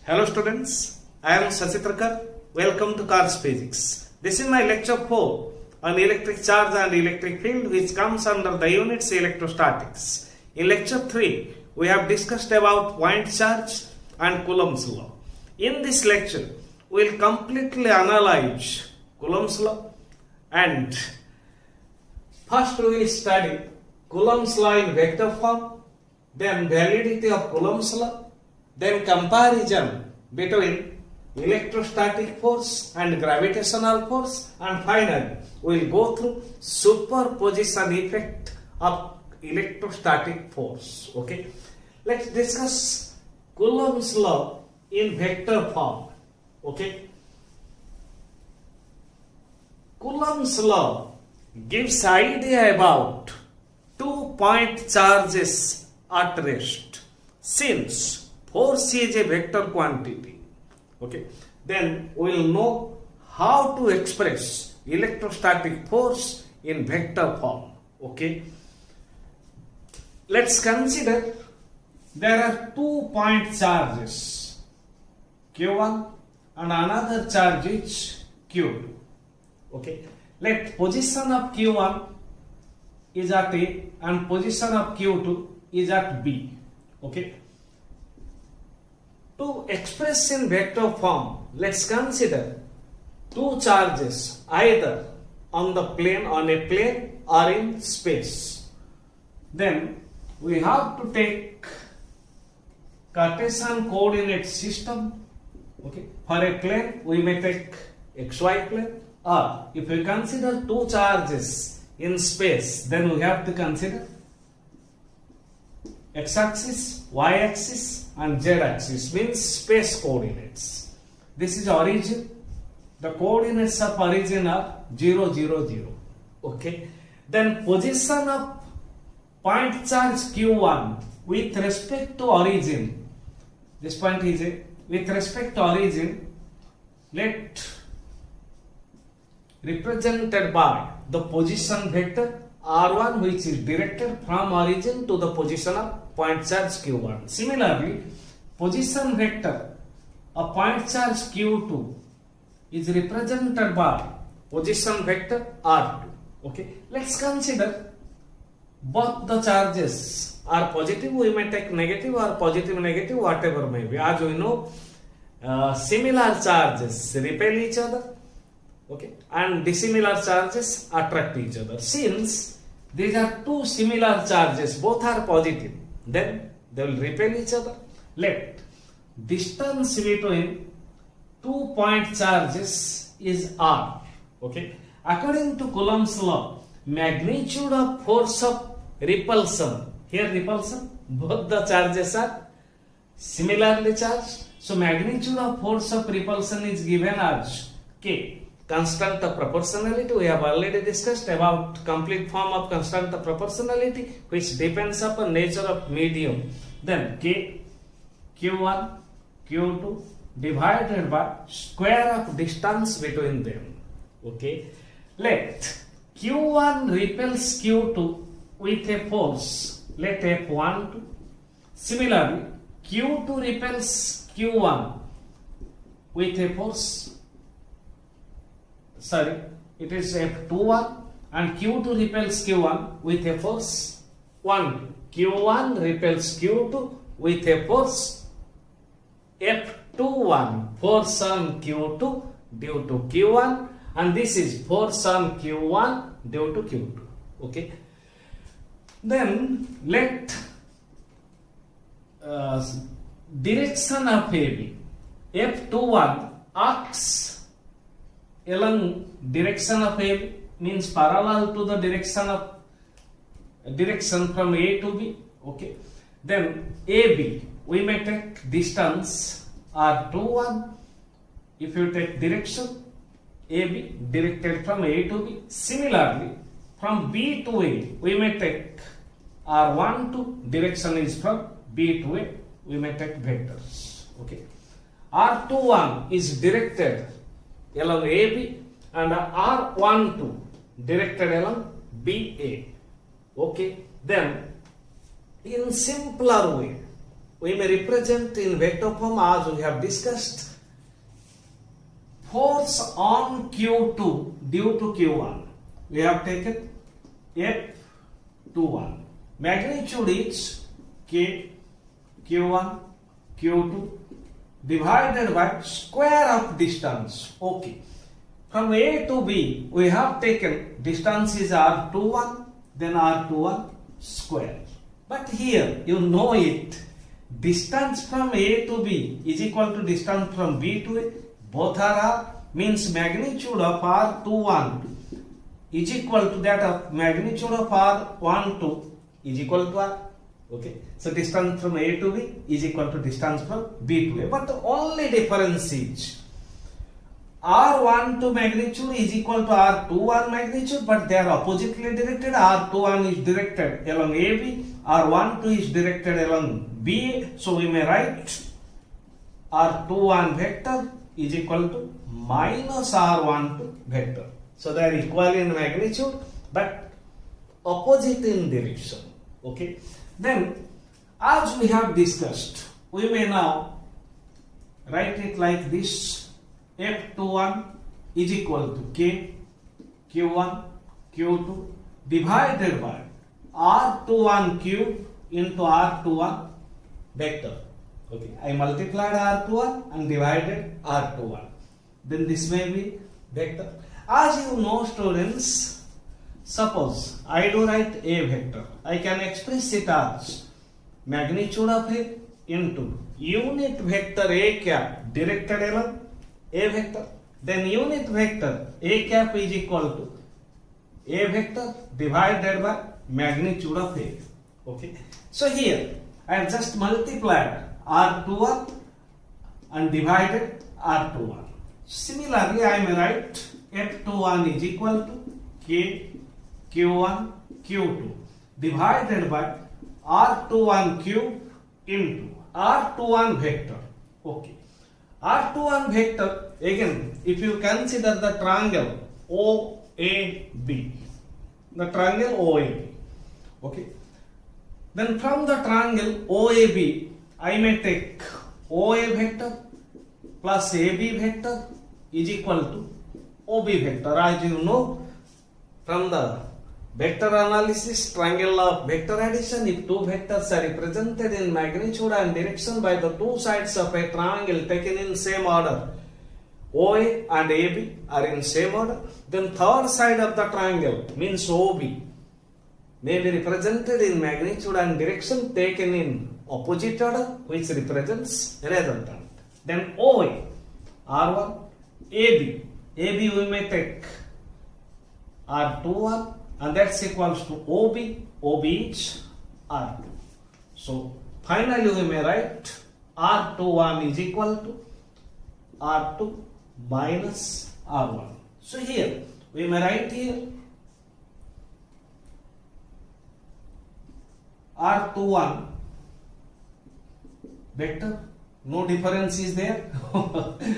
Hello students, I am Sachitrakar. Welcome to Cars Physics. This is my lecture 4 on electric charge and electric field, which comes under the units electrostatics. In lecture 3, we have discussed about point charge and Coulomb's law. In this lecture, we will completely analyze Coulomb's law, and first we will study Coulomb's law in vector form, then validity of Coulomb's law, then comparison between electrostatic force and gravitational force, and finally we will go through superposition effect of electrostatic force. Okay, let's discuss Coulomb's law in vector form. Okay, Coulomb's law gives idea about 2-point charges at rest. Since force is a vector quantity, okay, then we will know how to express electrostatic force in vector form. Okay, let's consider there are 2-point charges, Q1 and another charge is Q2. Okay, let position of Q1 is at A and position of Q2 is at B. Okay, to express in vector form, let's consider two charges either on a plane or in space. Then we have to take Cartesian coordinate system. Okay, for a plane we may take xy plane, or if we consider two charges in space, then we have to consider x-axis, y-axis and z-axis, means space coordinates. This is origin. The coordinates of origin are 0, 0, 0. Okay. Then position of point charge Q1 with respect to origin. This point is a, with respect to origin, let represented by the position vector R1, which is directed from origin to the position of point charge Q1. Similarly, position vector of point charge Q2 is represented by position vector R2. Okay, let's consider both the charges are positive. We may take negative or positive, negative, whatever may be. As we know, similar charges repel each other. Okay, and dissimilar charges attract each other. Since these are two similar charges, both are positive, then they will repel each other. Let distance between 2-point charges is r. Okay, according to Coulomb's law, magnitude of force of repulsion, here repulsion, both the charges are similarly charged, so magnitude of force of repulsion is given as K. Constant of proportionality, we have already discussed about complete form of constant of proportionality, which depends upon nature of medium. Then K, Q1, Q2 divided by square of distance between them. Okay, let Q1 repels Q2 with a force, let F12. Similarly, Q2 repels Q1 with a force, it is F21, and Q2 repels Q1 with a force 1. Q1 repels Q2 with a force F21, force on Q2 due to Q1, and this is force on Q1 due to Q2. Okay. Then let direction of AB, F21 acts along direction of A, means parallel to the direction from A to B. Okay, then AB we may take distance R21 if you take direction AB directed from A to B. Similarly, from B to A we may take R12, direction is from B to A, we may take vectors. Okay, R21 is directed along AB and R12 directed along BA. Okay, then in simpler way we may represent in vector form as we have discussed. Force on Q2 due to Q1. We have taken F21. Magnitude is K, Q1, Q2 divided by square of distance. Okay. From A to B, we have taken distance is R21, then R21 square. But here, you know it. Distance from A to B is equal to distance from B to A. Both are R, means magnitude of R21 is equal to that of magnitude of R12 is equal to R. Okay, so distance from A to B is equal to distance from B to A. But the only difference is R12 magnitude is equal to R21 magnitude, but they are oppositely directed. R21 is directed along AB, R12 is directed along BA. So we may write R21 vector is equal to minus R12 vector. So they are equal in magnitude but opposite in direction. Okay. Then, as we have discussed, we may now write it like this. F21 is equal to K, Q1, Q2 divided by R21 cube into R21 vector. Okay, I multiplied R21 and divided R21. Then this may be vector. As you know, students, suppose I do write A vector. I can express it as magnitude of A into unit vector A cap directed along A vector. Then unit vector A cap is equal to A vector divided by magnitude of A. Okay. So here I have just multiplied R21 and divided R21. Similarly, I may write F21 is equal to K, Q1, Q2 divided by R21 cube into R21 vector. Okay. R21 vector, again, if you consider the triangle OAB, the triangle OAB. Okay. Then from the triangle OAB, I may take OA vector plus AB vector is equal to OB vector. As you know, from the vector analysis, triangle of vector addition, if two vectors are represented in magnitude and direction by the two sides of a triangle taken in same order, OA and AB are in same order, then third side of the triangle means OB may be represented in magnitude and direction taken in opposite order, which represents resultant. Then OA, R1, AB we may take R21 and that's equals to OB is R2. So finally we may write R21 is equal to R2 minus R1. So here we may write here R21 vector, no difference is there.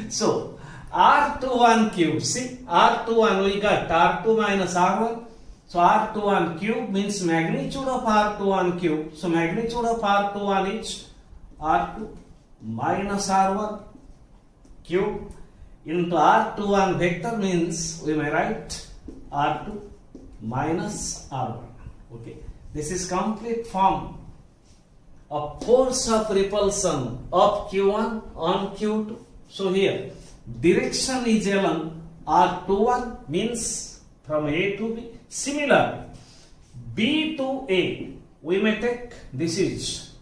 So R21 cube, see R21 we got R2 minus R1. So R21 cube means magnitude of R21 cube. So magnitude of R21 is R2 minus R1 cube into R21 vector means we may write R2 minus R1. Okay. This is complete form of force of repulsion of Q1 on Q2. So here direction is along R21 means from A to B. Similarly, B to A we may take, this is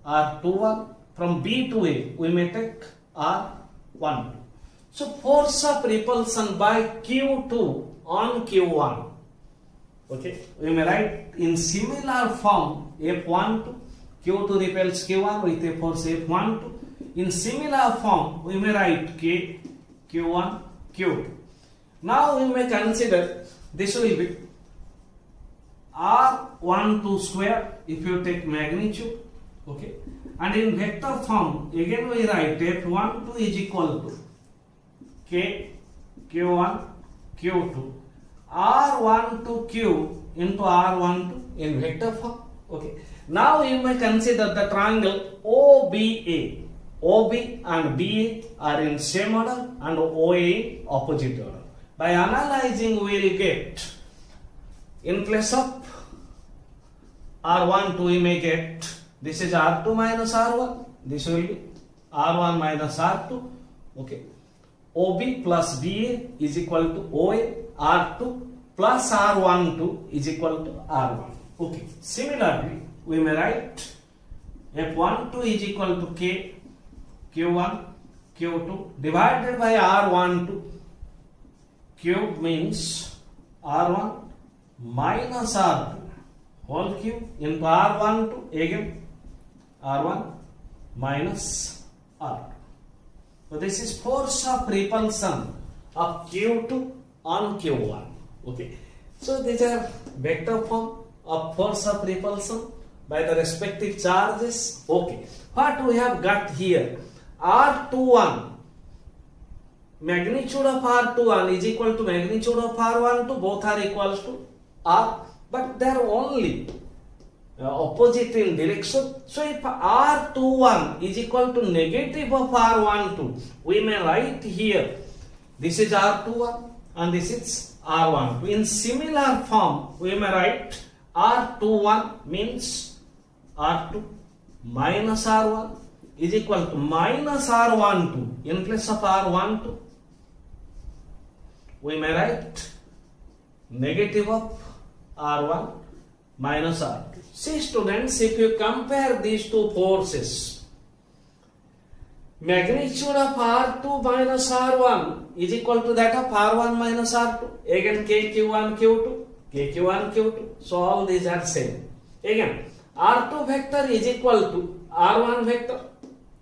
R21, from B to A we may take R12. So force of repulsion by Q2 on Q1. Okay, we may write in similar form F12, Q2 repels Q1 with a force F12. In similar form, we may write K, Q1, Q2. Now we may consider this will be R12 square if you take magnitude. Okay, and in vector form again we write F12 is equal to K, Q1, Q2. R12 cube into R12 in vector form. Okay. Now you may consider the triangle OBA. OB and BA are in same order and OA in opposite order. By analyzing, we will get, in place of R1, we may get, this is R2 minus R1. This will be R1 minus R2. Okay. OB plus BA is equal to OA. R2 plus R12 is equal to R1. Okay. Similarly, we may write F12 is equal to K, Q1, Q2 divided by R12. Cube means R1 minus R2 whole cube into R12 again R1 minus R2. So this is force of repulsion of Q2 on Q1. Okay. So these are vector form of force of repulsion by the respective charges. Okay. What we have got here, R21, magnitude of R21 is equal to magnitude of R12, both are equals to R, but they are only opposite in direction. So if R21 is equal to negative of R12, we may write here, this is R21 and this is R12. In similar form, we may write R21 means R2 minus R1 is equal to minus R12 in place of R12. We may write negative of R1 minus R2. See students, if you compare these two forces, magnitude of R2 minus R1 is equal to that of R1 minus R2. Again KQ1, Q2, KQ1, Q2. So all these are same. Again, R2 vector is equal to R1 vector.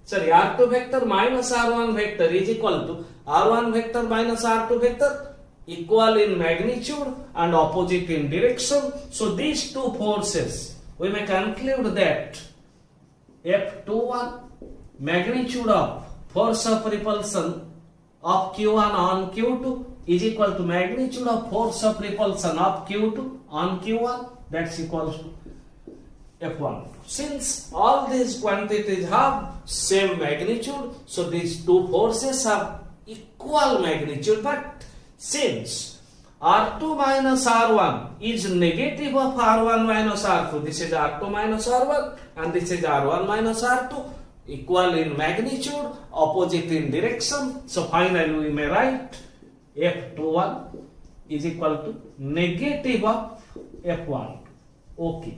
Sorry, R2 vector minus R1 vector is equal to R1 vector minus R2 vector, equal in magnitude and opposite in direction. So these two forces, we may conclude that F21 magnitude of force of repulsion of Q1 on Q2 is equal to magnitude of force of repulsion of Q2 on Q1, that's equals to F1. Since all these quantities have same magnitude, so these two forces have equal magnitude, but since R2 minus R1 is negative of R1 minus R2, this is R2 minus R1 and this is R1 minus R2, equal in magnitude, opposite in direction. So finally we may write F21 is equal to negative of F1. Okay.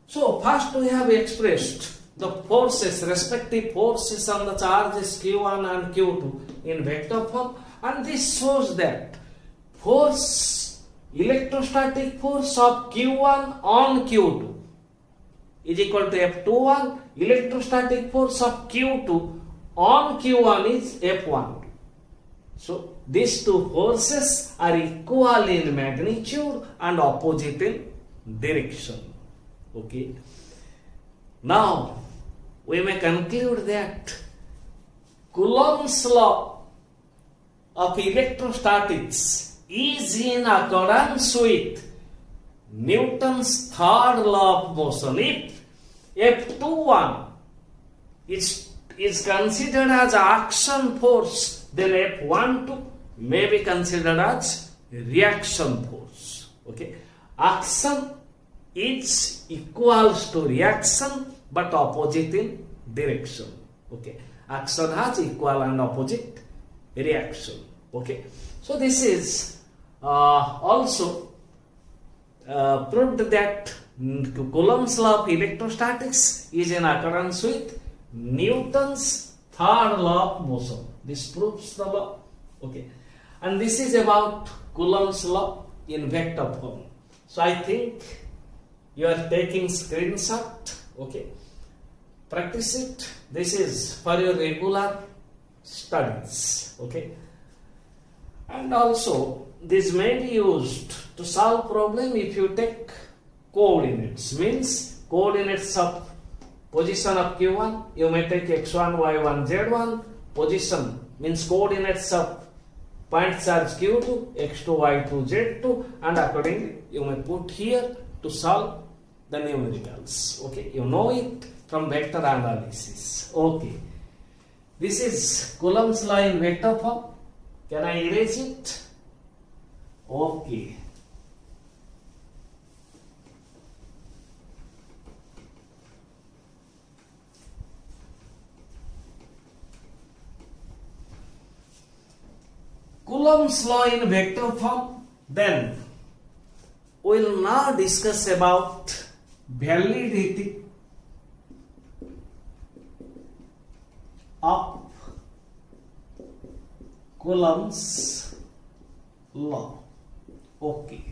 So first we have expressed the forces, respective forces on the charges Q1 and Q2 in vector form, and this shows that force, electrostatic force of Q1 on Q2 is equal to F21, electrostatic force of Q2 on Q1 is F1. So these two forces are equal in magnitude and opposite in direction. Okay. Now we may conclude that Coulomb's law of electrostatics is in accordance with Newton's third law of motion. If F21 is considered as action force, then F12 may be considered as reaction force. Okay. Action is equals to reaction but opposite in direction. Okay. Action has equal and opposite reaction. Okay. So this is also proved that Coulomb's law of electrostatics is in accordance with Newton's third law of motion. This proves the law. Okay. And this is about Coulomb's law in vector form. So I think you are taking screenshot. Okay. Practice it. This is for your regular studies. Okay. And also this may be used to solve problem if you take coordinates. Means coordinates of position of Q1, you may take x1, y1, z1. Position means coordinates of point charge Q2, x2, y2, z2, and accordingly you may put here to solve the numericals. Okay, you know it from vector analysis. Okay, this is Coulomb's law in vector form. Can I erase it? Okay. Coulomb's law in vector form. Then we will now discuss about validity of Coulomb's law. Okay.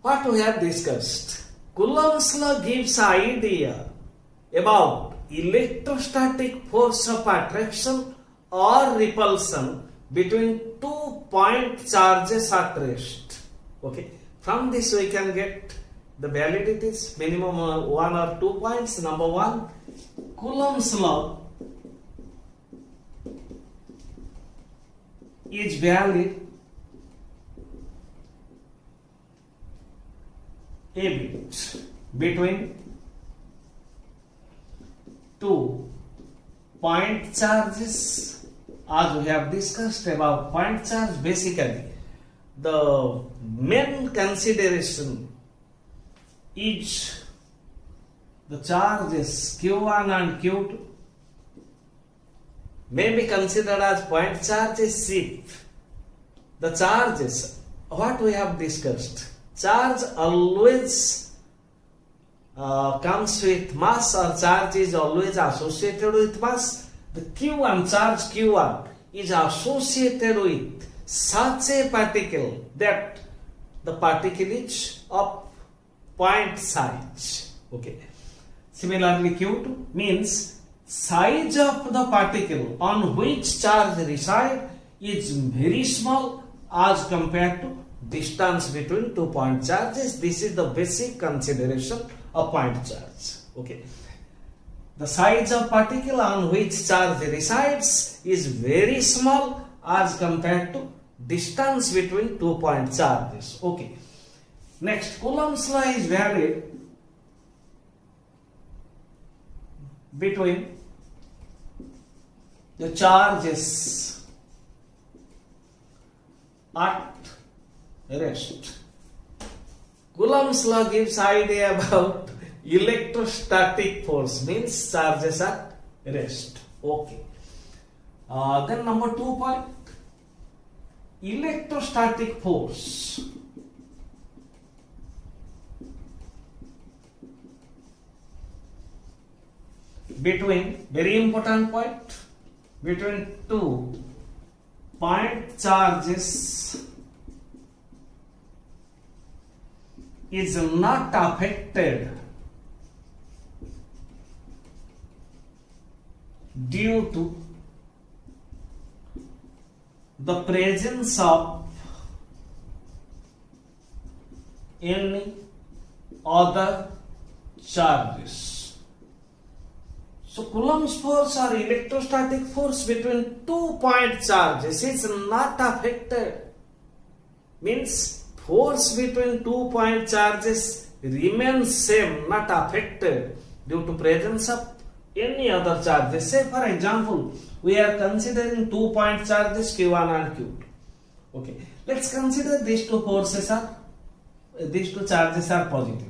What we have discussed. Coulomb's law gives idea about electrostatic force of attraction or repulsion between 2 point charges at rest. Okay. From this we can get the validities, minimum 1 or 2 points. Number 1, Coulomb's law is valid a bit between 2 point charges. As we have discussed about point charge, basically the main consideration is the charges Q1 and Q2 may be considered as point charges if the charges, what we have discussed, charge always comes with mass, or charge is always associated with mass. The Q1, charge Q1 is associated with such a particle that the particle is of point size. Okay. Similarly, Q2 means size of the particle on which charge reside is very small as compared to distance between 2 point charges. This is the basic consideration of point charge. Okay. The size of particle on which charge resides is very small as compared to distance between 2 point charges. Okay. Next, Coulomb's law is valid between the charges at rest. Coulomb's law gives idea about electrostatic force, means charges at rest. Okay. Then number 2 point, electrostatic force between, very important point, between 2 point charges is not affected due to the presence of any other charges. So Coulomb's force or electrostatic force between 2 point charges is not affected. Means force between 2 point charges remains same, not affected due to presence of any other charges. Say for example, we are considering 2 point charges Q1 and Q2. Okay, let's consider these two forces are, these two charges are positive.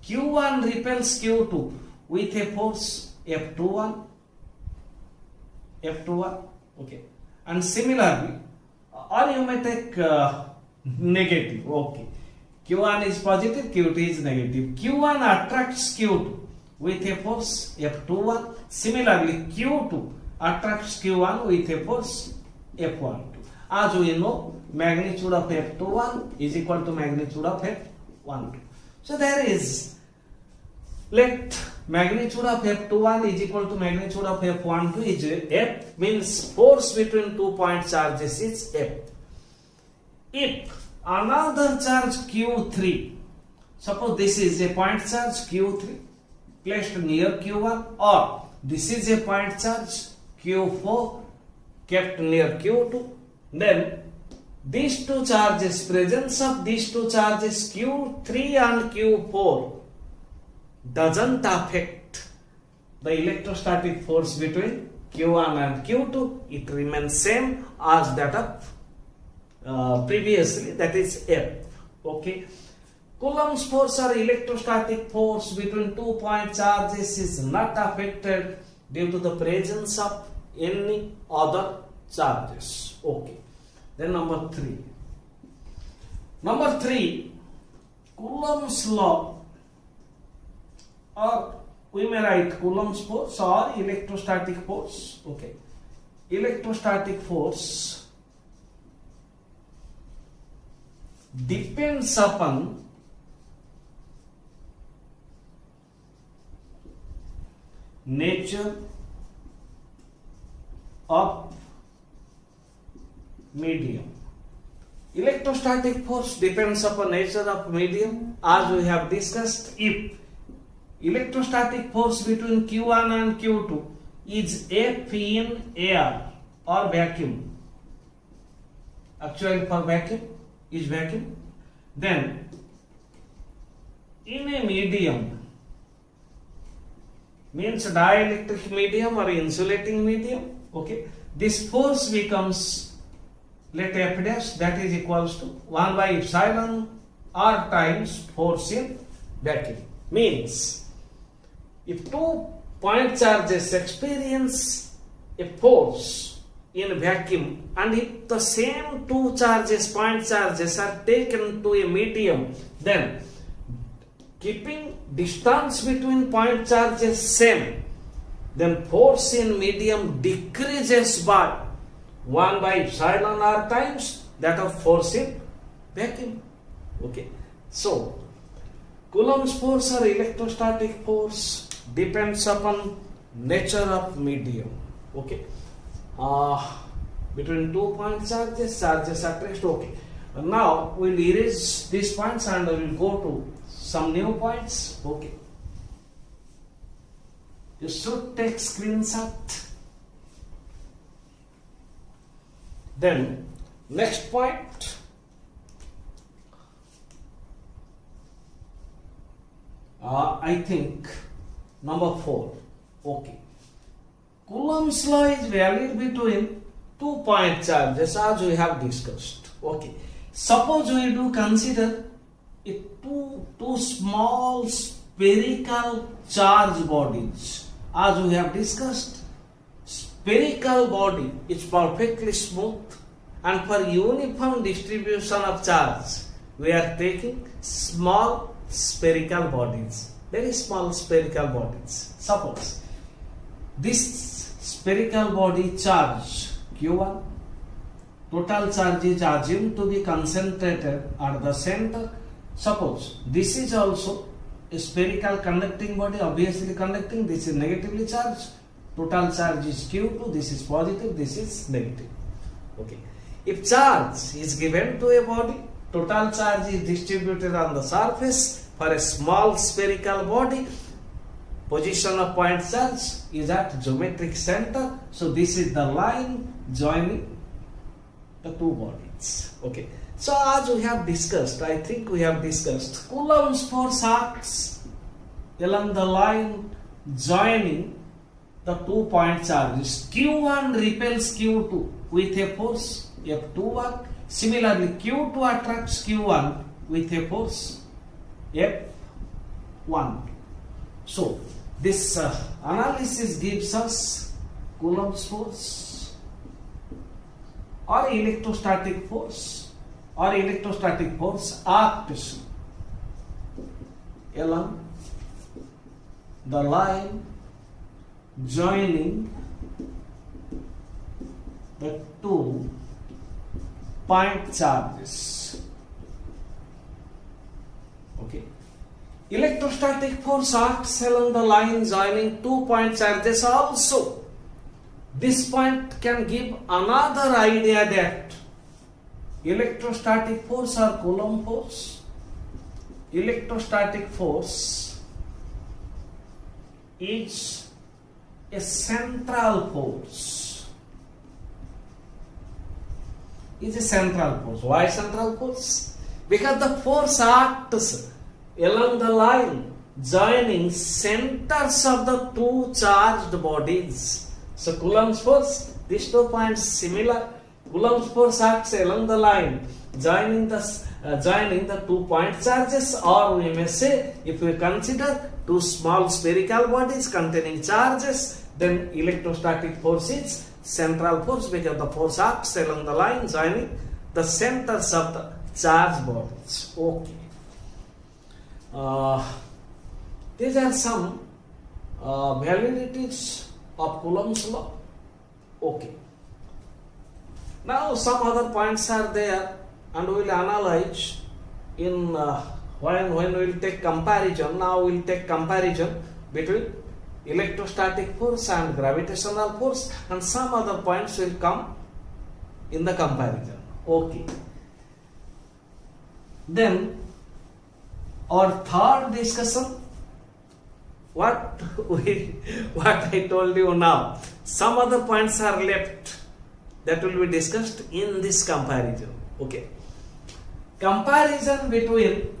Q1 repels Q2 with a force F21. Okay, and similarly, or you may take negative. Okay, Q1 is positive, Q2 is negative. Q1 attracts Q2 with a force F21. Similarly, Q2 attracts Q1 with a force F12. As we know, magnitude of F21 is equal to magnitude of F12. So there is, let magnitude of F21 is equal to magnitude of F12 is F, means force between 2 point charges is F. If another charge Q3, suppose this is a point charge Q3 placed near Q1, or this is a point charge Q4 kept near Q2, then these two charges, presence of these two charges Q3 and Q4 doesn't affect the electrostatic force between Q1 and Q2. It remains same as that of previously, that is F. Okay. Coulomb's force or electrostatic force between 2 point charges is not affected due to the presence of any other charges. Okay. Then number 3. Number 3, Coulomb's law, or we may write Coulomb's force or electrostatic force. Okay. Electrostatic force depends upon nature of medium. Electrostatic force depends upon nature of medium, as we have discussed. If electrostatic force between Q1 and Q2 is F in air or vacuum, actually for vacuum is vacuum, then in a medium, means dielectric medium or insulating medium, okay, this force becomes, let F dash, that is equals to 1 by epsilon r times force in vacuum. Means if 2 point charges experience a force in vacuum, and if the same 2 charges, point charges, are taken to a medium, then keeping distance between point charges same, then force in medium decreases by 1 by epsilon r times that of force in vacuum. Okay. So Coulomb's force or electrostatic force depends upon nature of medium. Okay. Between 2 point charges are traced. Okay. Now we'll erase these points and we'll go to some new points. Okay. You should take screenshot. Then next point, I think number 4. Okay. Coulomb's law is valid between 2 point charges, as we have discussed. Okay. Suppose we do consider two small spherical charge bodies, as we have discussed. Spherical body is perfectly smooth, and for uniform distribution of charge we are taking small spherical bodies, very small spherical bodies. Suppose this spherical body charge Q1, total charge is assumed to be concentrated at the center. Suppose this is also a spherical conducting body, obviously conducting, this is negatively charged. Total charge is Q2, this is positive, this is negative. Okay. If charge is given to a body, total charge is distributed on the surface. For a small spherical body, position of point charge is at geometric center. So this is the line joining the two bodies. Okay. So as we have discussed, I think we have discussed, Coulomb's force acts along the line joining the 2 point charges. Q1 repels Q2 with a force F21. Similarly, Q2 attracts Q1 with a force F1. So this analysis gives us Coulomb's force or electrostatic force acts along the line joining the 2 point charges. Okay. Electrostatic force acts along the line joining 2 point charges also. This point can give another idea that electrostatic force or Coulomb force, electrostatic force is a central force. Is a central force. Why central force? Because the force acts along the line joining centers of the two charged bodies. So Coulomb's force, these 2 points similar. Coulomb's force acts along the line joining the 2 point charges, or we may say, if we consider 2 small spherical bodies containing charges, then electrostatic force is central force, because the force acts along the line joining the centers of the charged bodies. Okay. These are some validities of Coulomb's law. Okay. Now some other points are there, and we will analyze in when we will take comparison. Now we will take comparison between electrostatic force and gravitational force, and some other points will come in the comparison. Okay. Then our third discussion, what I told you now, some other points are left that will be discussed in this comparison. Okay. Comparison between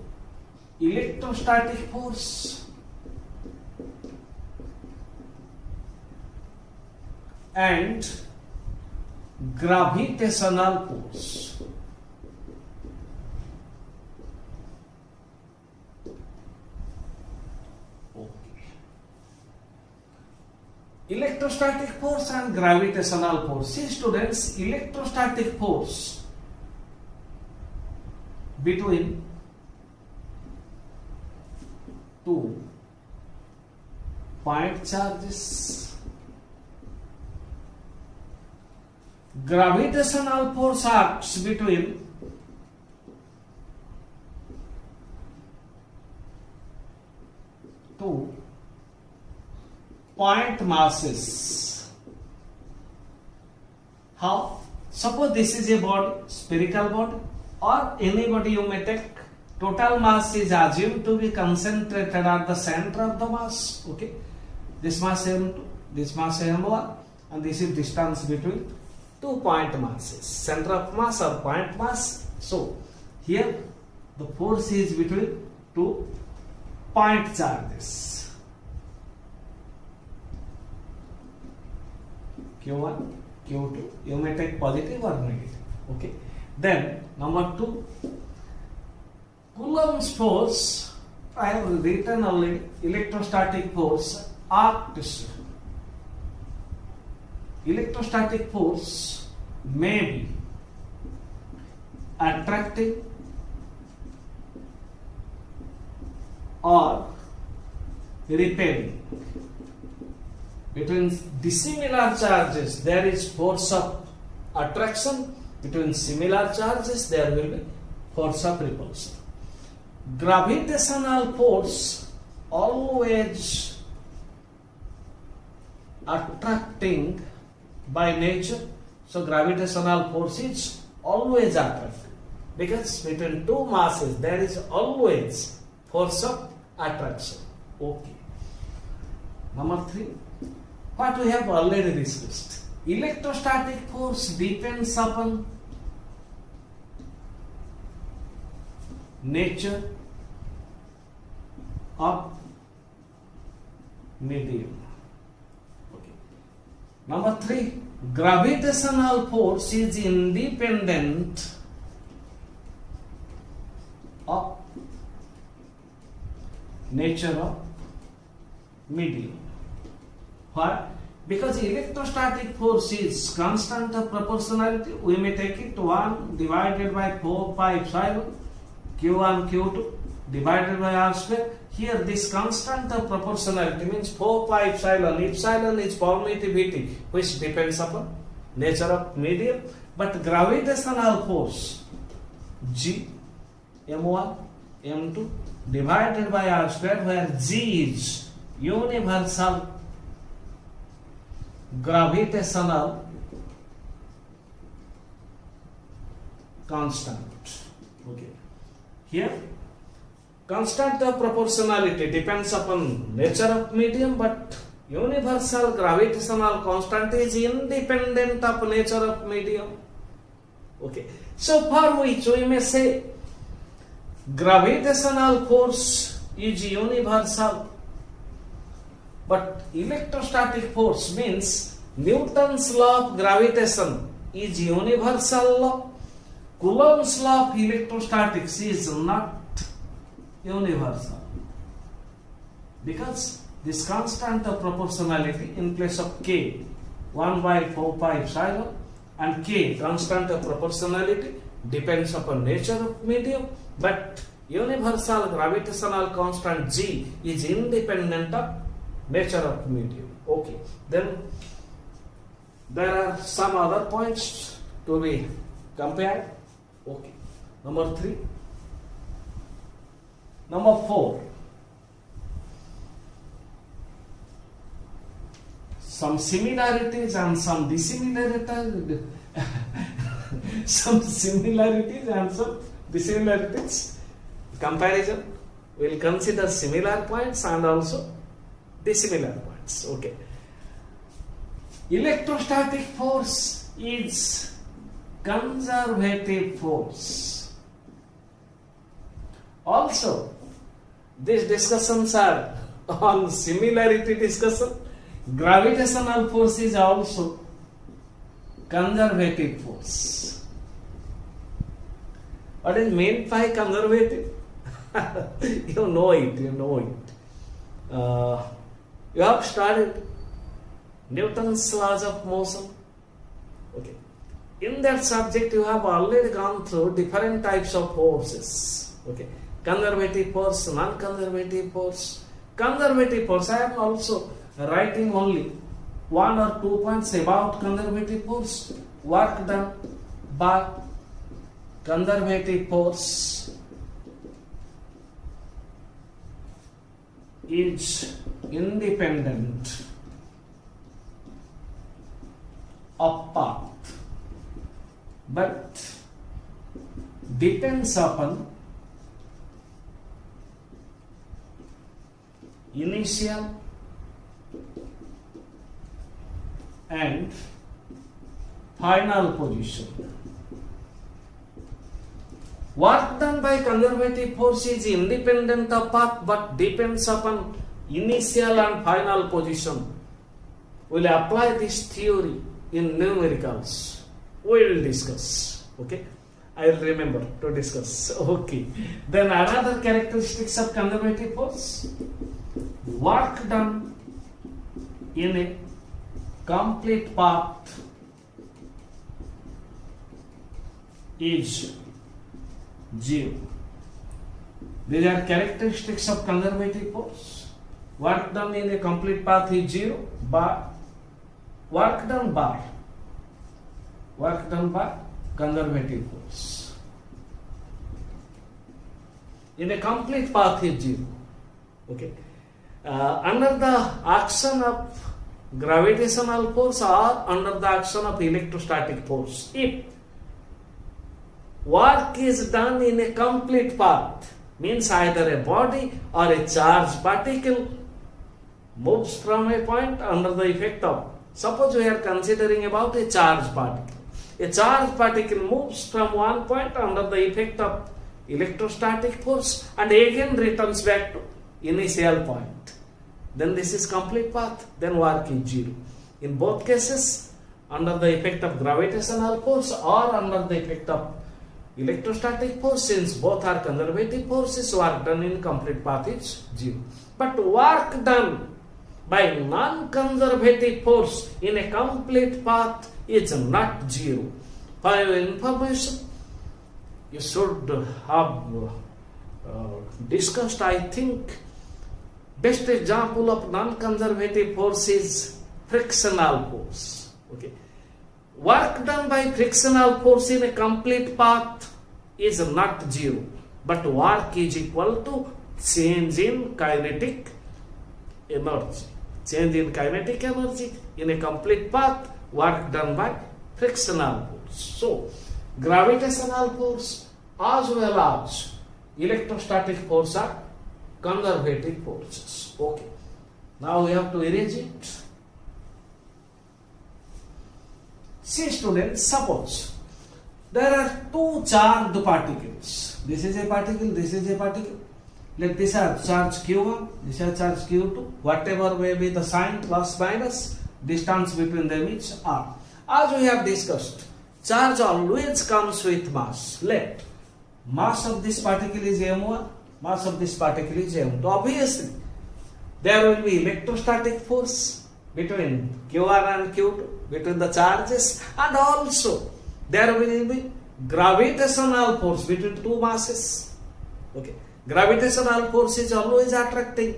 electrostatic force and gravitational force. Electrostatic force and gravitational force. See students, electrostatic force between 2 point charges, gravitational force acts between two point masses. How? Suppose this is a body, spherical body, or any body you may take. Total mass is assumed to be concentrated at the center of the mass. Okay, this mass m2, this mass m1, and this is distance between 2 point masses, center of mass or point mass. So here the force is between 2 point charges, Q1, Q2. You may take positive or negative. Okay. Then number 2, Coulomb's force. I have written only electrostatic force acts. Electrostatic force may be attracting or repelling. Between dissimilar charges there is force of attraction, between similar charges there will be force of repulsion. Gravitational force always attracting by nature. So gravitational force is always attractive, because between two masses there is always force of attraction. Okay. Number 3, what we have already discussed. Electrostatic force depends upon nature of medium. Okay. Number 3, gravitational force is independent of nature of medium. Why? Because electrostatic force is constant of proportionality. We may take it 1 divided by 4 pi epsilon Q1 Q2 divided by R square. Here this constant of proportionality means 4 pi epsilon. Epsilon is permittivity, which depends upon nature of medium. But gravitational force G M1 M2 divided by R square, where G is universal gravitational constant. Okay. Here constant of proportionality depends upon nature of medium, but universal gravitational constant is independent of nature of medium. Okay. So for which we may say gravitational force is universal. But electrostatic force means Newton's law of gravitation is universal law. Coulomb's law of electrostatics is not universal. Because this constant of proportionality in place of k 1 by 4 pi epsilon and k constant of proportionality depends upon nature of medium, but universal gravitational constant g is independent of nature of medium. Okay, then there are some other points to be compared. Okay, number 3. Number 4. Some similarities and some dissimilarities. Some similarities and some dissimilarities. Comparison. We'll consider similar points and also dissimilar points. Okay. Electrostatic force is conservative force. Also, these discussions are on similarity discussion. Gravitational force is also conservative force. What is meant by conservative? You know it. You have studied Newton's laws of motion. Okay. In that subject, you have already gone through different types of forces. Okay. Conservative force, non-conservative force. Conservative force, I am also writing only 1 or 2 points about conservative force. Work done by conservative force is independent of path, but depends upon initial and final position. Work done by conservative force is independent of path but depends upon initial and final position. We will apply this theory in numericals. We will discuss. Okay, I will remember to discuss. Okay, then another characteristics of conservative force: work done in a complete path is 0. These are characteristics of conservative force. Work done in a complete path is 0, but work done by conservative force in a complete path is 0. Okay. Under the action of gravitational force or under the action of electrostatic force, if work is done in a complete path, means either a body or a charged particle moves from a point under the effect of, suppose we are considering about a charged particle. A charged particle moves from one point under the effect of electrostatic force and again returns back to initial point. Then this is complete path, then work is 0. In both cases, under the effect of gravitational force or under the effect of electrostatic force, since both are conservative forces, work done in complete path is 0. But work done by non-conservative force in a complete path is not 0. For your information, you should have discussed, I think, best example of non-conservative force is frictional force. Okay. Work done by frictional force in a complete path is not 0, but work is equal to change in kinetic energy. Change in kinetic energy in a complete path, work done by frictional force. So, gravitational force as well as electrostatic force are conservative forces. Okay. Now we have to erase it. See students, suppose there are two charged particles. This is a particle, this is a particle. Let this are charge q1, this are charge q2, whatever may be the sign plus minus, distance between them is r. As we have discussed, charge always comes with mass. Let mass of this particle is m1, mass of this particle is m2. Obviously, there will be electrostatic force between q1 and q2, between the charges, and also there will be gravitational force between two masses. Okay. Gravitational force is always attracting.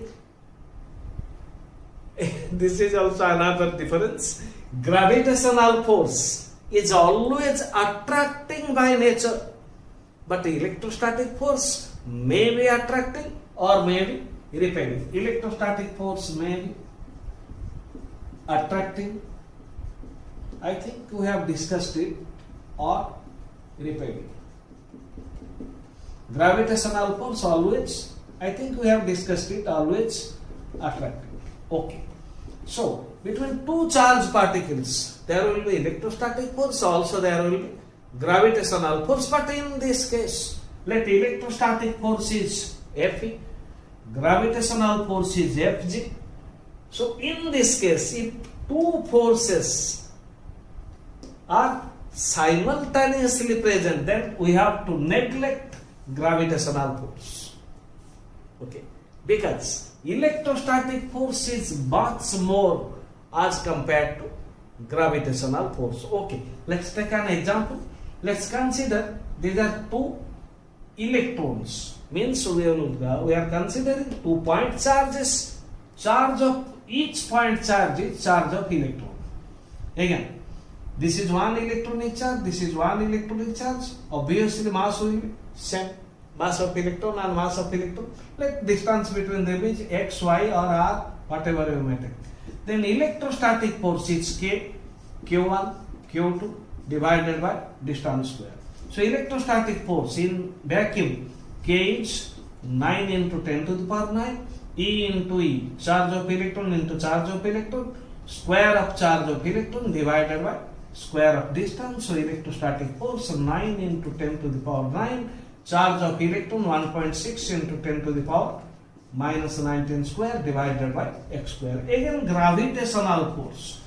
This is also another difference. Gravitational force is always attracting by nature, but electrostatic force may be attracting or may be repelling. Electrostatic force may be attracting, I think we have discussed it, or repelling. Gravitational force always, I think we have discussed it, always attracting. Okay. So, between two charged particles, there will be electrostatic force, also there will be gravitational force, but in this case, let electrostatic force is Fe, gravitational force is Fg. So, in this case, if two forces are simultaneously present, then we have to neglect gravitational force. Okay, because electrostatic force is much more as compared to gravitational force. Okay, let's take an example. Let's consider these are two electrons. Means we are considering 2 point charges. Charge of each point charge is charge of electron. Again, this is one electronic charge, this is one electronic charge. Obviously, mass will be same. Mass of electron and mass of electron. Let distance between them is x, y, or r, whatever you may take. Then electrostatic force is k, q1, q2 divided by distance square. So electrostatic force in vacuum, k is 9 into 10 to the power 9, E into E, charge of electron into charge of electron, square of charge of electron divided by square of distance. So electrostatic force 9 into 10 to the power 9, charge of electron 1.6 into 10 to the power minus 19 square divided by x square. Again, gravitational force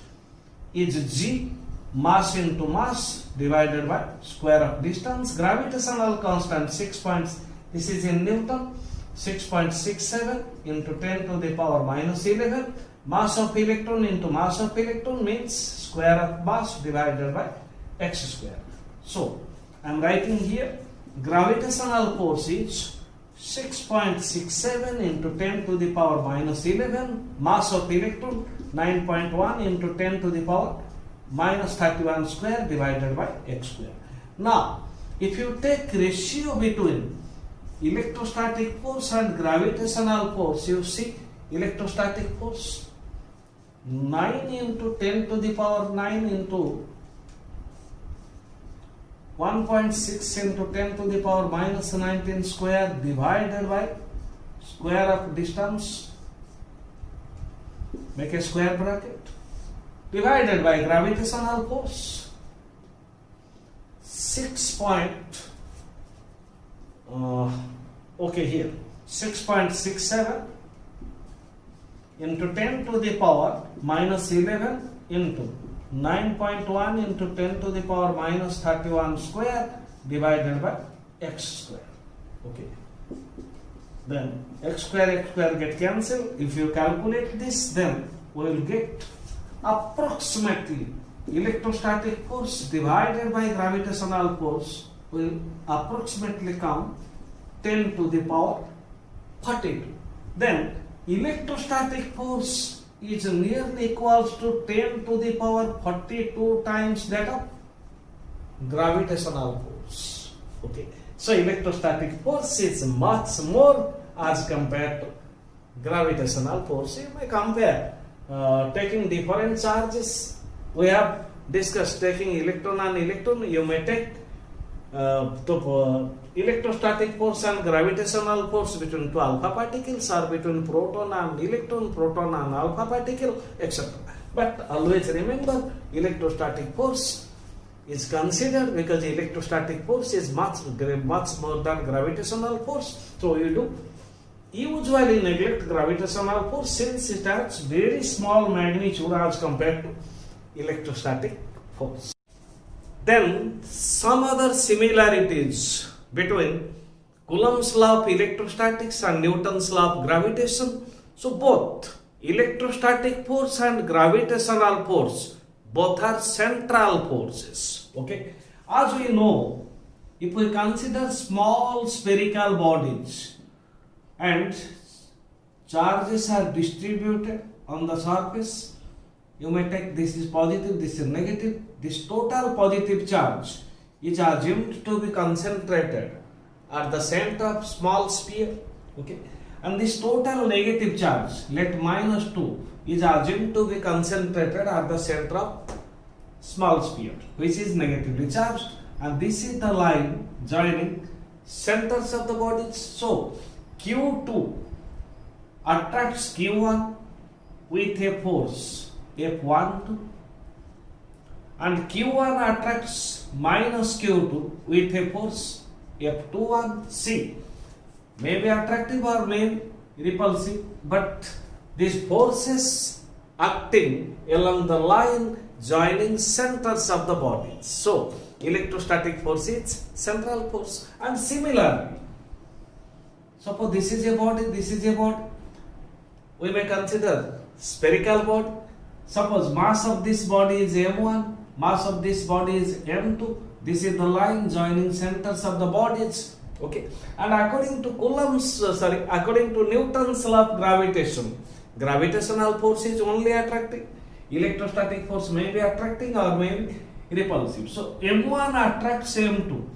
is G, mass into mass divided by square of distance. Gravitational constant 6 points, this is in Newton, 6.67 into 10 to the power minus 11. Mass of electron into mass of electron means square of mass divided by x square. So, I am writing here gravitational force is 6.67 into 10 to the power minus 11. Mass of electron 9.1 into 10 to the power minus 31 square divided by x square. Now, if you take ratio between electrostatic force and gravitational force, you see electrostatic force 9 into 10 to the power 9 into 1.6 into 10 to the power minus 19 square divided by square of distance, make a square bracket, divided by gravitational force 6.67 into 10 to the power minus 11 into 9.1 into 10 to the power minus 31 square divided by x square. Okay. Then x square get cancelled. If you calculate this, then we will get approximately electrostatic force divided by gravitational force will approximately come 10 to the power 42. Then electrostatic force is nearly equals to 10 to the power 42 times that of gravitational force. Okay. So electrostatic force is much more as compared to gravitational force. You may compare taking different charges. We have discussed taking electron and electron. You may take electrostatic force and gravitational force between two alpha particles, or between proton and electron, proton and alpha particle, etc. But always remember, electrostatic force is considered because electrostatic force is much more than gravitational force. So you do usually neglect gravitational force since it has very small magnitude as compared to electrostatic force. Then some other similarities between Coulomb's law of electrostatics and Newton's law of gravitation. So both electrostatic force and gravitational force both are central forces. Okay, as we know, if we consider small spherical bodies and charges are distributed on the surface, you may take this is positive, this is negative. This total positive charge is assumed to be concentrated at the center of small sphere. Okay, and this total negative charge, let minus 2, is assumed to be concentrated at the center of small sphere, which is negatively charged, and this is the line joining centers of the bodies. So Q2 attracts Q1 with a force F12, and Q1 attracts minus Q2 with a force F21. C may be attractive or may be repulsive, but these forces acting along the line joining centers of the body. So electrostatic force is central force. And similarly, suppose this is a body, this is a body, we may consider spherical body. Suppose mass of this body is m1, mass of this body is m2. This is the line joining centers of the bodies. Okay, and according to according to Newton's law of gravitation, gravitational force is only attracting. Electrostatic force may be attracting or may be repulsive. So m1 attracts m2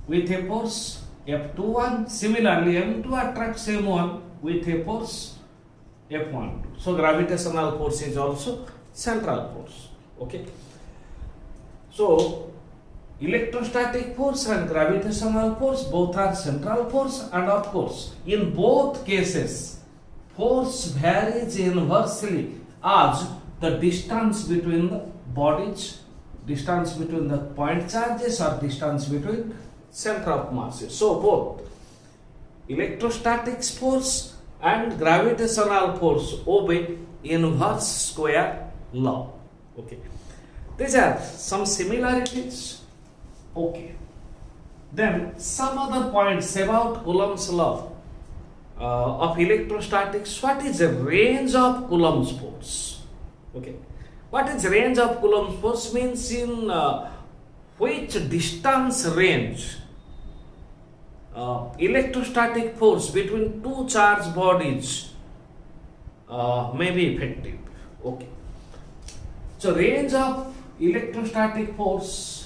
with a force F21. Similarly, m2 attracts m1 with a force F12. So gravitational force is also central force. Okay. So electrostatic force and gravitational force both are central force, and of course in both cases force varies inversely as the distance between the bodies, distance between the point charges, or distance between center of masses. So both electrostatic force and gravitational force obey inverse square law. Okay, these are some similarities. Okay, then some other points about Coulomb's law of electrostatics. What is the range of Coulomb's force? Okay, what is range of Coulomb's force means in which distance range electrostatic force between two charged bodies may be effective. Okay, so range of electrostatic force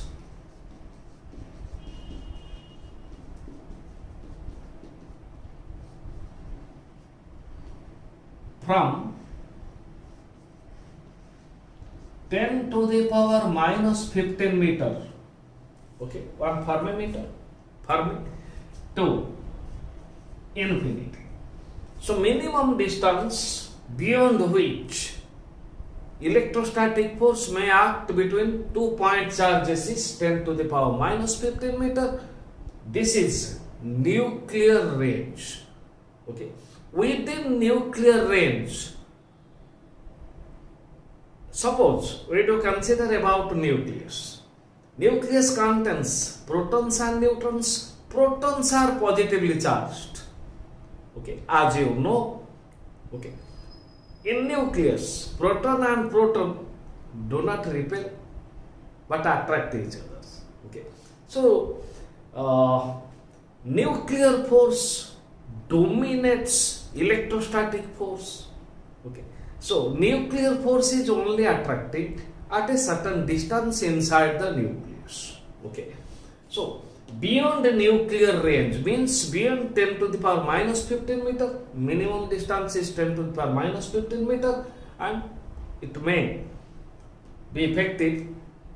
from 10 to the power minus 15 meter, okay, 1 Fermi meter, Fermi, to infinity. So minimum distance beyond which electrostatic force may act between two point charges is 10 to the power minus 15 meter. This is nuclear range. Okay, within nuclear range, suppose we do consider about nucleus. Nucleus contains protons and neutrons. Protons are positively charged. Okay, as you know. Okay, in nucleus, proton and proton do not repel but attract each other. Okay, so nuclear force dominates electrostatic force. Okay, so nuclear force is only attracted at a certain distance inside the nucleus. Okay, so beyond the nuclear range means beyond 10 to the power minus 15 meter, minimum distance is 10 to the power minus 15 meter, and it may be effective,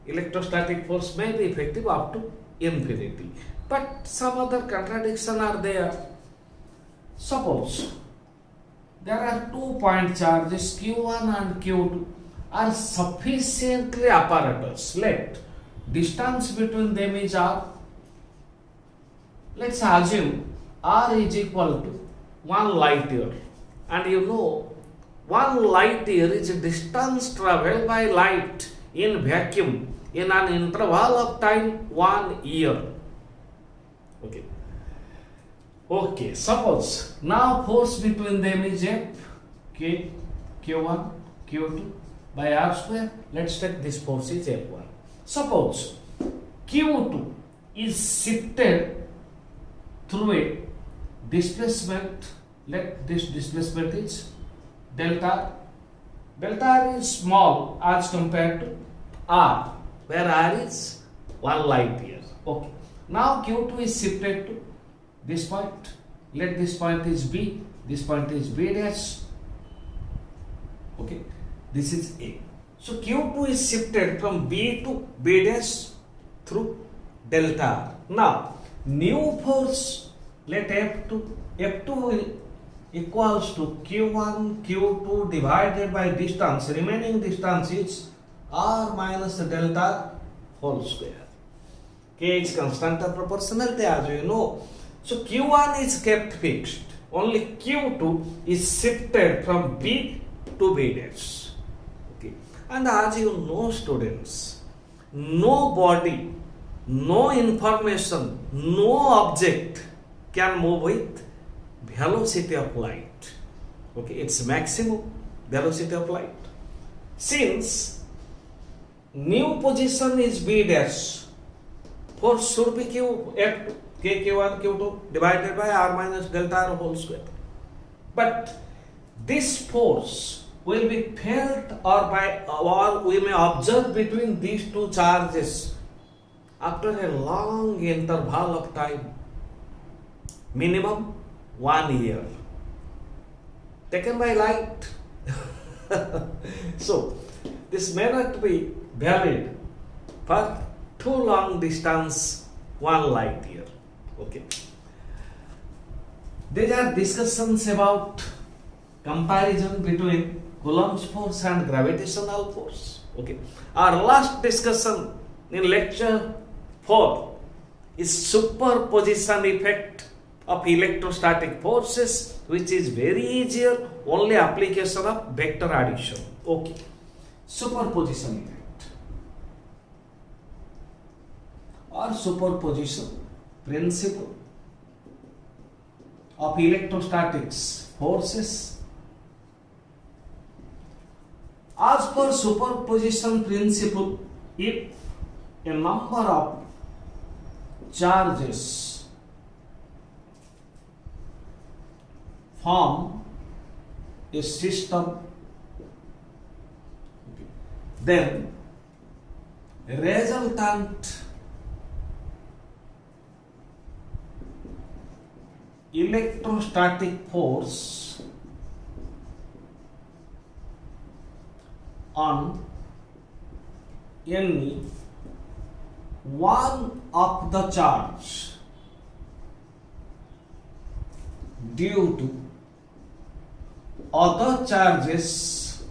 electrostatic force may be effective up to infinity. But some other contradiction are there. Suppose there are 2 point charges Q1 and Q2 are sufficiently apparatus. Let distance between them is R. Let's assume R is equal to 1 light year, and you know 1 light year is a distance traveled by light in vacuum in an interval of time 1 year. Okay. Okay, suppose now force between them is F, K, Q1, Q2 by R square. Let's take this force is F1. Suppose Q2 is shifted through a displacement. Let this displacement is delta R. Delta R is small as compared to R, where R is 1 light year. Okay. Now Q2 is shifted to this point. Let this point is B. This point is B dash. Okay. This is A. So Q2 is shifted from B to B dash through delta R. Now new force, let F2 will equals to Q1 Q2 divided by distance. Remaining distance is R minus delta R whole square. K is constant of proportionality, as you know. So Q1 is kept fixed. Only Q2 is shifted from B to B dash. Okay. And as you know, students, no body, no information, no object can move with velocity of light. Okay, it's maximum velocity of light. Since new position is B dash, force should be Q F2, K Q1 Q2 divided by R minus delta R whole square. But this force will be felt or we may observe between these two charges after a long interval of time, minimum 1 year, taken by light. So this may not be valid for too long distance, 1 light year. Okay. There are discussions about comparison between Coulomb's force and gravitational force. Okay. Our last discussion in lecture 4 is superposition effect of electrostatic forces, which is very easier, only application of vector addition. Okay. Superposition effect or superposition principle of electrostatics forces. As per superposition principle, if a number of charges form a system, then resultant electrostatic force on any one of the charge due to other charges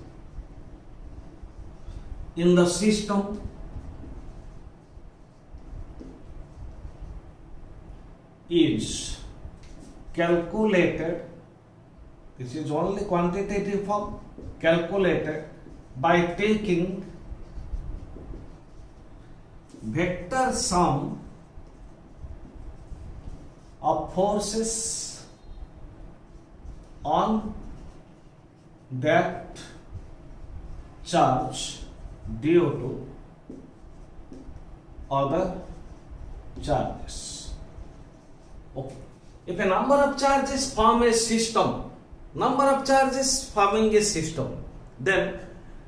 in the system is calculated, this is only quantitative form, calculated by taking vector sum of forces on that charge due to other charges. Okay. If a number of charges form a system, number of charges forming a system, then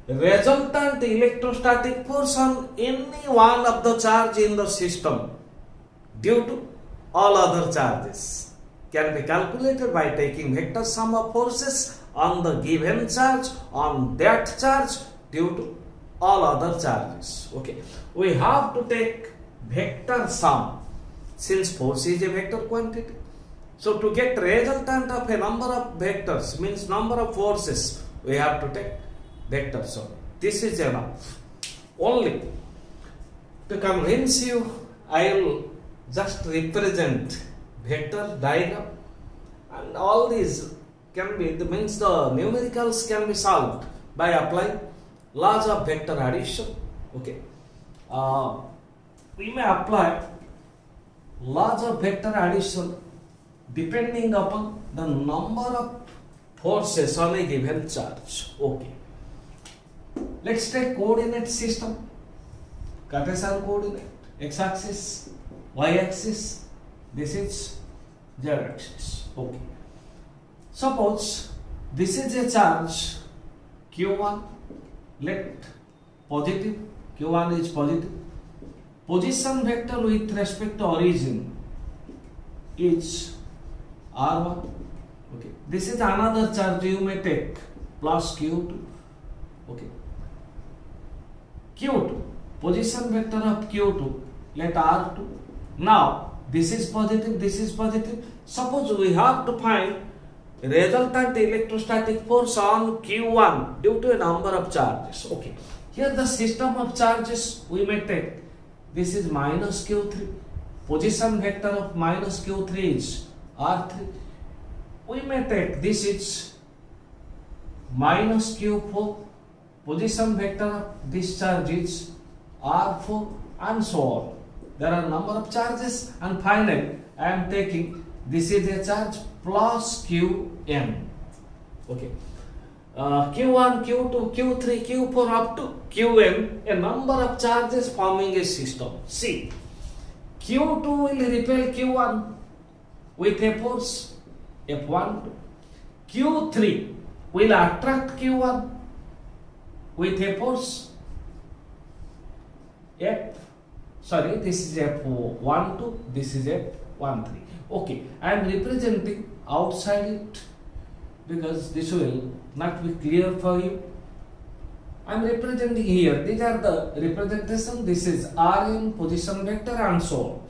resultant electrostatic force on any one of the charge in the system due to all other charges can be calculated by taking vector sum of forces on the given charge on that charge due to all other charges. Okay, we have to take vector sum since force is a vector quantity. So to get resultant of a number of vectors means number of forces, we have to take vector sum. This is enough. Only to convince you, I will just represent vector diagram And all these can be, the means the numericals can be solved by applying laws of vector addition. Okay. We may apply laws of vector addition depending upon the number of forces on a given charge. Okay. Let's take coordinate system. Cartesian coordinate, x-axis, y-axis, this is z-axis. Okay. Suppose this is a charge q1, let positive, q1 is positive. Position vector with respect to origin is r1. Okay. This is another charge you may take, plus q2. Okay. q2, position vector of q2, let r2. Now this is positive, this is positive. Suppose we have to find resultant electrostatic force on q1 due to a number of charges. Okay. Here the system of charges we may take. This is minus q3. Position vector of minus q3 is r3. We may take this is minus q4. Position vector of this charge is r4 and so on. There are number of charges, and finally I am taking this is a charge plus qm. Okay. q1, q2, q3, q4 up to qm, a number of charges forming a system. See, q2 will repel q1 with a force F1. q3 will attract q1 with a force this is F12, this is F13. Okay, I am representing outside it because this will not be clear for you. I am representing here, these are the representation. This is Rn, position vector and so on.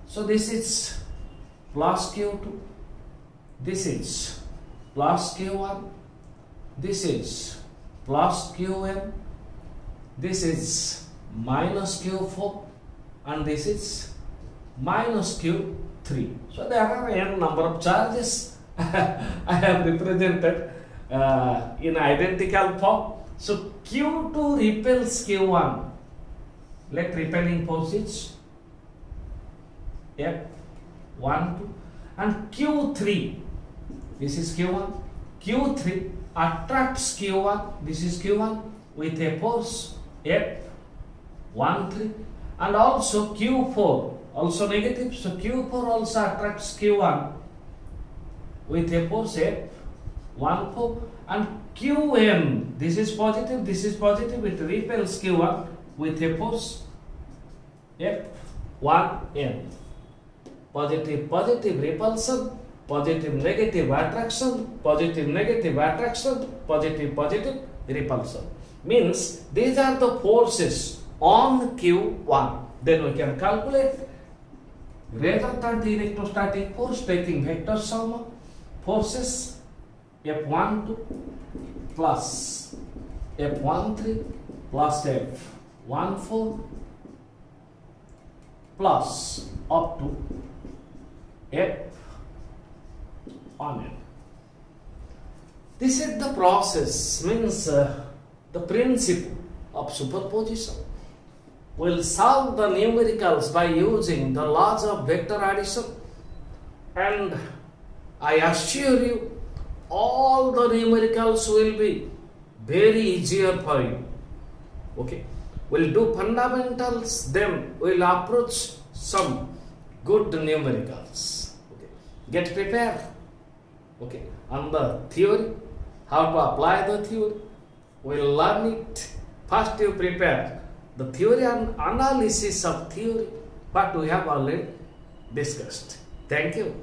So this is plus q2, this is plus q1, this is plus qm, this is minus q4, and this is minus q3. So there are n number of charges I have represented in identical form. So q2 repels q1. Let repelling force is F12, and q3, this is q1, q3 attracts q1, this is q1 with a force F13, and also q4 also negative, so q4 also attracts q1 with a force F14, and qm, this is positive, it repels q1 with a force F1n. Positive positive repulsion, positive negative attraction, positive negative attraction, positive positive repulsion. Means these are the forces on q1. Then we can calculate resultant electrostatic force taking vector sum of forces F12 plus F13 plus F14 plus up to F on it. This is the process, means the principle of superposition. We'll solve the numericals by using the laws of vector addition, and I assure you all the numericals will be very easier for you. Okay, we'll do fundamentals, then we'll approach some good numericals. Okay, get prepared. Okay, on the theory, how to apply the theory, we'll learn it. First you prepare the theory and analysis of theory, but we have already discussed. Thank you.